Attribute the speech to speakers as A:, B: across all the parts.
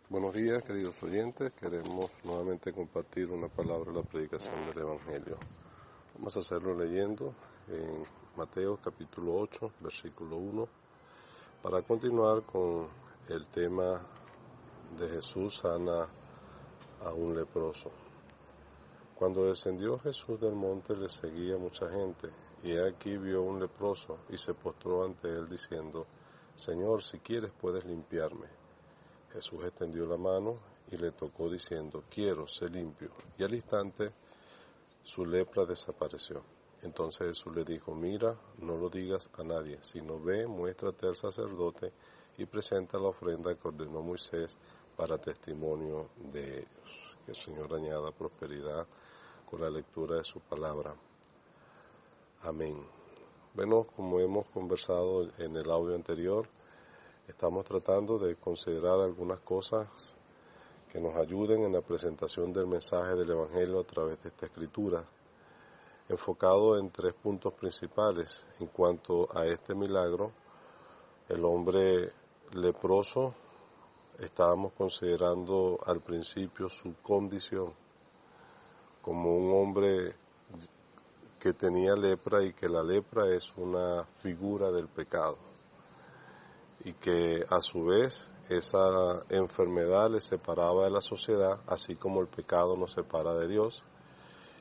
A: Buenos días, queridos oyentes. Queremos nuevamente compartir una palabra de la predicación del Evangelio. Vamos a hacerlo leyendo en Mateo capítulo 8, versículo 1, para continuar con el tema de Jesús sana a un leproso. Cuando descendió Jesús del monte le seguía mucha gente, y he aquí vio un leproso y se postró ante él diciendo: Señor, si quieres puedes limpiarme. Jesús extendió la mano y le tocó diciendo: quiero, sé limpio. Y al instante su lepra desapareció. Entonces Jesús le dijo: mira, no lo digas a nadie, sino ve, muéstrate al sacerdote y presenta la ofrenda que ordenó Moisés para testimonio de ellos. Que el Señor añada prosperidad con la lectura de su palabra. Amén. Bueno, como hemos conversado en el audio anterior, estamos tratando de considerar algunas cosas que nos ayuden en la presentación del mensaje del Evangelio a través de esta escritura, enfocado en 3 puntos principales. En cuanto a este milagro, el hombre leproso, estábamos considerando al principio su condición como un hombre que tenía lepra, y que la lepra es una figura del pecado, y que a su vez esa enfermedad le separaba de la sociedad, así como el pecado nos separa de Dios,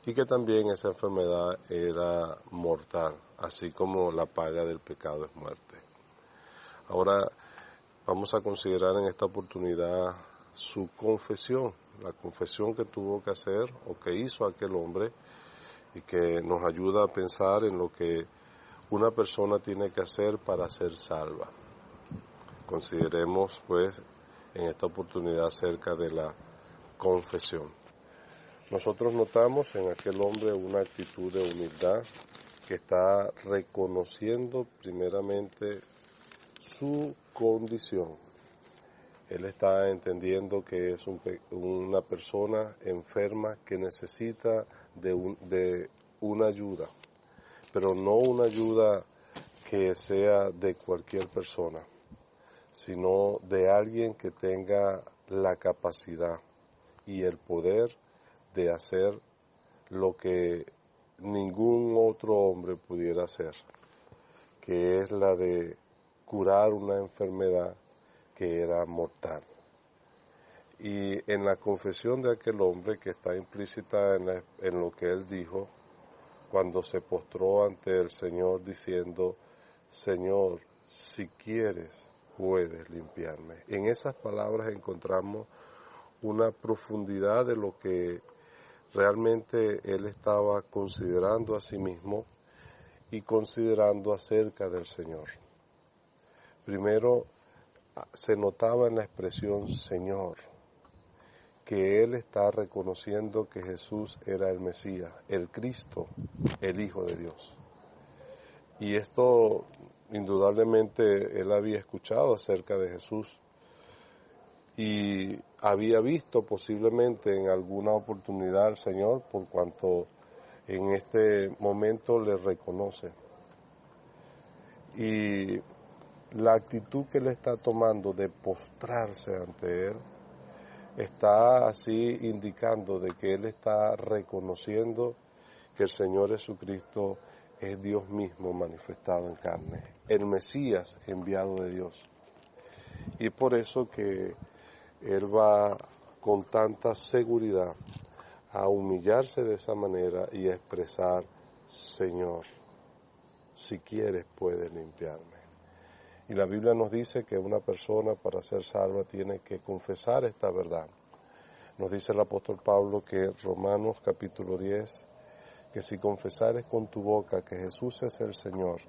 A: y que también esa enfermedad era mortal, así como la paga del pecado es muerte. Ahora vamos a considerar en esta oportunidad su confesión, la confesión que tuvo que hacer o que hizo aquel hombre, y que nos ayuda a pensar en lo que una persona tiene que hacer para ser salva. Consideremos pues en esta oportunidad acerca de la confesión. Nosotros notamos en aquel hombre una actitud de humildad, que está reconociendo primeramente su condición. Él está entendiendo que es una persona enferma que necesita de una ayuda, pero no una ayuda que sea de cualquier persona, sino de alguien que tenga la capacidad y el poder de hacer lo que ningún otro hombre pudiera hacer, que es la de curar una enfermedad que era mortal. Y en la confesión de aquel hombre, que está implícita en lo que él dijo, cuando se postró ante el Señor diciendo: Señor, si quieres, puedes limpiarme. En esas palabras encontramos una profundidad de lo que realmente él estaba considerando a sí mismo y considerando acerca del Señor. Primero, se notaba en la expresión Señor, que él está reconociendo que Jesús era el Mesías, el Cristo, el Hijo de Dios. Y esto, indudablemente, él había escuchado acerca de Jesús y había visto posiblemente en alguna oportunidad al Señor, por cuanto en este momento le reconoce. Y la actitud que él está tomando de postrarse ante él está así indicando de que él está reconociendo que el Señor Jesucristo es Dios mismo manifestado en carne, el Mesías enviado de Dios. Y por eso que él va con tanta seguridad a humillarse de esa manera y a expresar: Señor, si quieres puedes limpiarme. Y la Biblia nos dice que una persona, para ser salva, tiene que confesar esta verdad. Nos dice el apóstol Pablo que Romanos capítulo 10, que si confesares con tu boca que Jesús es el Señor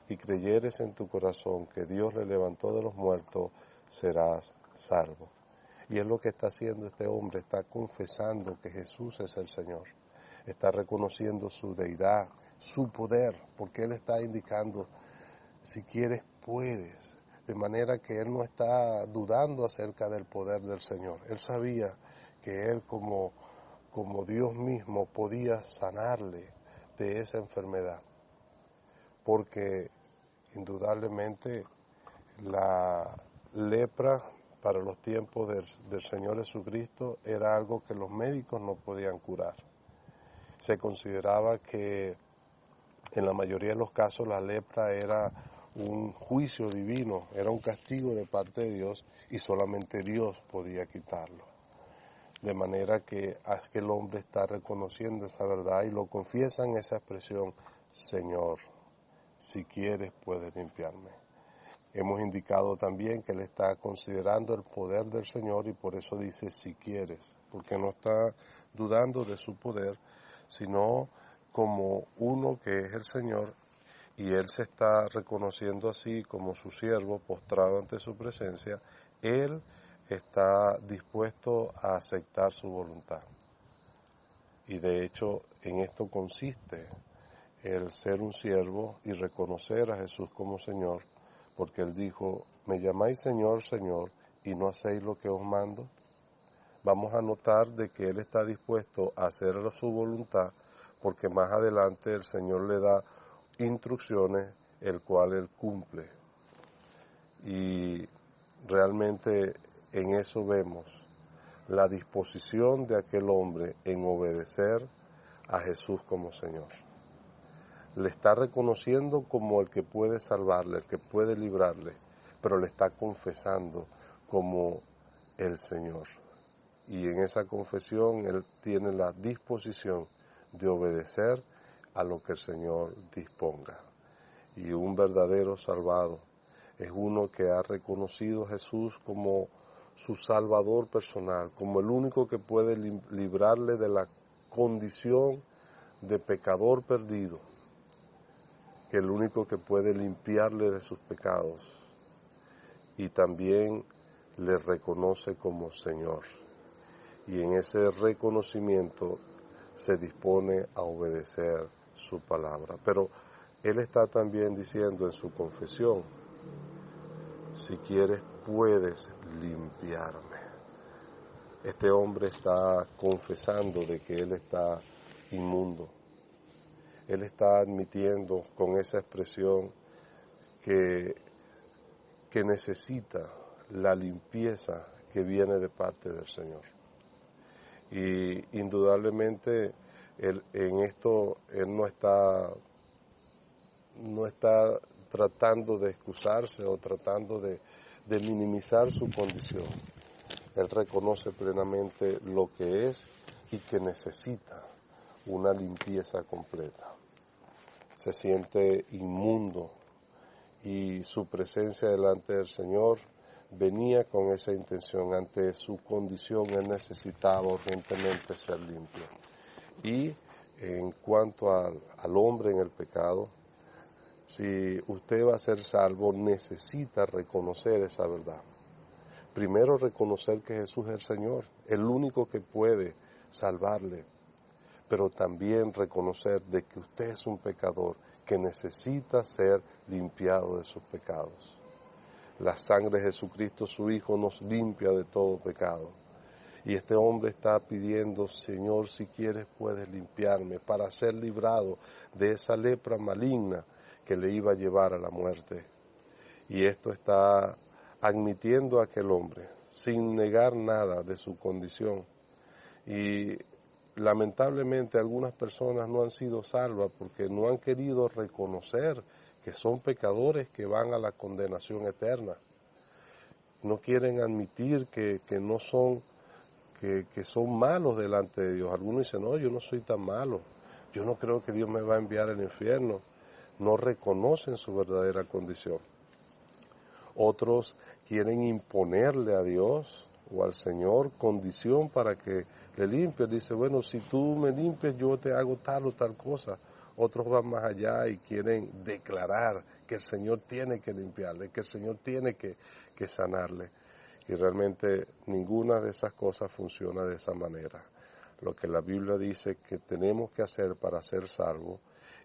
A: y creyeres en tu corazón que Dios le levantó de los muertos, serás salvo. Y es lo que está haciendo este hombre, está confesando que Jesús es el Señor, está reconociendo su deidad, su poder, porque él está indicando: si quieres puedes, de manera que él no está dudando acerca del poder del Señor. Él sabía que él como Dios mismo podía sanarle de esa enfermedad, porque indudablemente la lepra para los tiempos del Señor Jesucristo era algo que los médicos no podían curar. Se consideraba que en la mayoría de los casos la lepra era un juicio divino, era un castigo de parte de Dios y solamente Dios podía quitarlo. De manera que aquel hombre está reconociendo esa verdad y lo confiesa en esa expresión: Señor, si quieres puedes limpiarme. Hemos indicado también que él está considerando el poder del Señor y por eso dice si quieres, porque no está dudando de su poder, sino como uno que es el Señor, y él se está reconociendo así como su siervo postrado ante su presencia. Él está dispuesto a aceptar su voluntad. Y de hecho en esto consiste el ser un siervo y reconocer a Jesús como Señor, porque él dijo: me llamáis Señor, Señor, y no hacéis lo que os mando. Vamos a notar de que él está dispuesto a hacer su voluntad, porque más adelante el Señor le da instrucciones, el cual él cumple. Y realmente en eso vemos la disposición de aquel hombre en obedecer a Jesús como Señor. Le está reconociendo como el que puede salvarle, el que puede librarle, pero le está confesando como el Señor. Y en esa confesión él tiene la disposición de obedecer a lo que el Señor disponga. Y un verdadero salvado es uno que ha reconocido a Jesús como su Salvador personal, como el único que puede librarle de la condición de pecador perdido, que el único que puede limpiarle de sus pecados, y también le reconoce como Señor. Y en ese reconocimiento se dispone a obedecer su palabra. Pero él está también diciendo en su confesión: si quieres puedes limpiarme. Este hombre está confesando de que él está inmundo. Él está admitiendo con esa expresión que necesita la limpieza que viene de parte del Señor. Y indudablemente en esto él no está tratando de excusarse o tratando de minimizar su condición. Él reconoce plenamente lo que es y que necesita una limpieza completa. Se siente inmundo y su presencia delante del Señor venía con esa intención. Ante su condición él necesitaba urgentemente ser limpio. Y en cuanto al hombre en el pecado, si usted va a ser salvo, necesita reconocer esa verdad. Primero, reconocer que Jesús es el Señor, el único que puede salvarle, pero también reconocer de que usted es un pecador que necesita ser limpiado de sus pecados. La sangre de Jesucristo, su Hijo, nos limpia de todo pecado. Y este hombre está pidiendo: Señor, si quieres puedes limpiarme, para ser librado de esa lepra maligna que le iba a llevar a la muerte. Y esto está admitiendo a aquel hombre, sin negar nada de su condición. Y lamentablemente algunas personas no han sido salvas porque no han querido reconocer que son pecadores que van a la condenación eterna. No quieren admitir que no son, que son malos delante de Dios. Algunos dicen: no, yo no soy tan malo, yo no creo que Dios me va a enviar al infierno. No reconocen su verdadera condición. Otros quieren imponerle a Dios o al Señor condición para que le limpie. Dice: bueno, si tú me limpias, yo te hago tal o tal cosa. Otros van más allá y quieren declarar que el Señor tiene que limpiarle, que el Señor tiene que sanarle. Y realmente ninguna de esas cosas funciona de esa manera. Lo que la Biblia dice que tenemos que hacer para ser salvos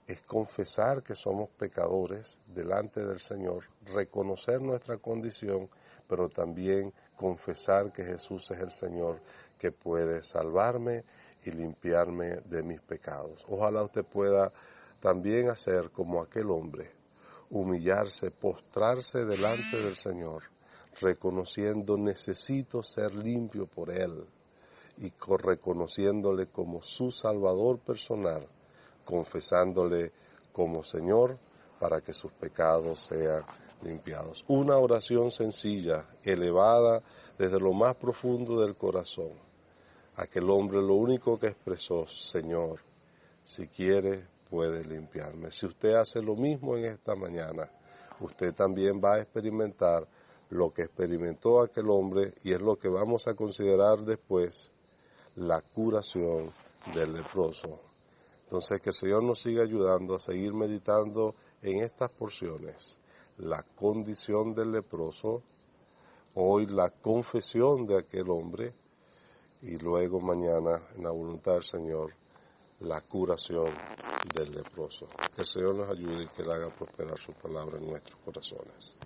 A: es confesar que somos pecadores delante del Señor, reconocer nuestra condición, pero también confesar que Jesús es el Señor que puede salvarme y limpiarme de mis pecados. Ojalá usted pueda también hacer como aquel hombre, humillarse, postrarse delante del Señor, reconociendo necesito ser limpio por Él y reconociéndole como su Salvador personal, confesándole como Señor para que sus pecados sean limpiados. Una oración sencilla, elevada desde lo más profundo del corazón. Aquel hombre lo único que expresó: Señor, si quiere puede limpiarme. Si usted hace lo mismo en esta mañana, usted también va a experimentar lo que experimentó aquel hombre, y es lo que vamos a considerar después, la curación del leproso. Entonces, que el Señor nos siga ayudando a seguir meditando en estas porciones. La condición del leproso, hoy la confesión de aquel hombre, y luego mañana, en la voluntad del Señor, la curación del leproso. Que el Señor nos ayude y que Él haga prosperar su palabra en nuestros corazones.